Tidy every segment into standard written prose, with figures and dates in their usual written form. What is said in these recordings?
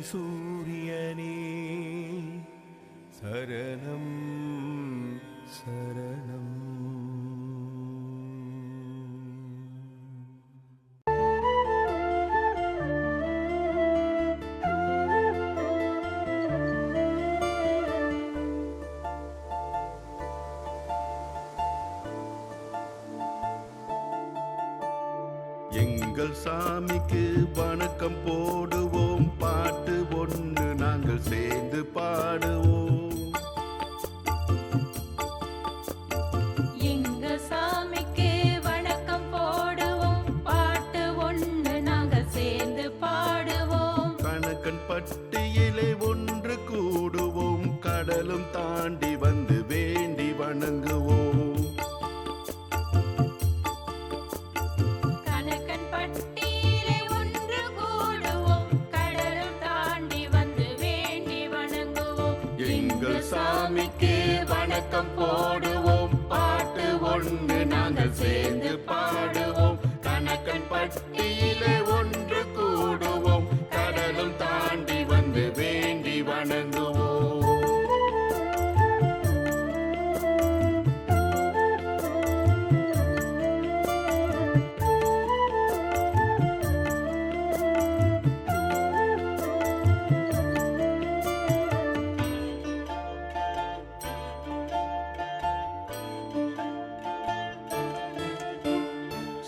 சூரியனே சரணம் சரணம். எங்கள் சாமிக்கு வணக்கம் போடுவோம், பாட்டு ஒன்று நாங்கள் சேர்ந்து பாடுவோம். எங்கள் சாமிக்கு வணக்கம் போடுவோம், பாட்டு ஒன்று நாங்கள் சேர்ந்து பாடுவோம். கணக்கன் பட்டியிலே ஒன்று கூடுவோம், கடலும் தாண்டி வந்து வேண்டி வணங்குவோம். எங்கள் சாமிக்கு வணக்கம் போடுவோம், பாட்டு ஒன்று நாங்கள் சேர்ந்து பாடுவோம். கணக்கன் பட்டியிலே ஒன்று கூடுவோம், கடலும் தாண்டி வந்து வேண்டி வணங்குவோம்.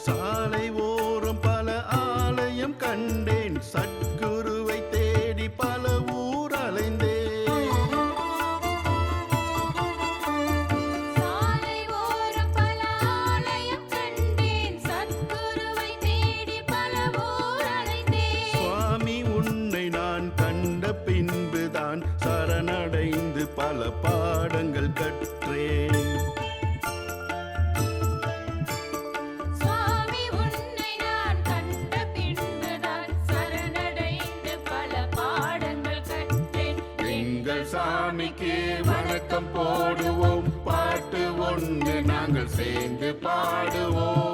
சாலை ஓரம் பல ஆலயம் கண்டேன், சத்குருவை தேடி பல ஊர் அலைந்தேன். சாலை ஓரம் பல ஆலயம் கண்டேன், சத்குருவை தேடி பல ஊர் அலைந்தேன். சுவாமி உன்னை நான் கண்ட பின்புதான் சரணடைந்து பல பாடங்கள் கற்றேன். எங்கள் சாமிக்கு வணக்கம் போடுவோம், பாட்டு ஒன்று நாங்கள் சேர்ந்து பாடுவோம்.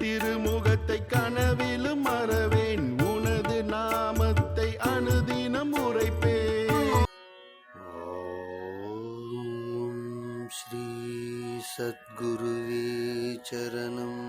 திருமுகத்தை கனவிலும் மறவேன், உனது நாமத்தை அனுதினம் உரைப்பேன். ஓம் ஸ்ரீ சத்குருவே சரணம்.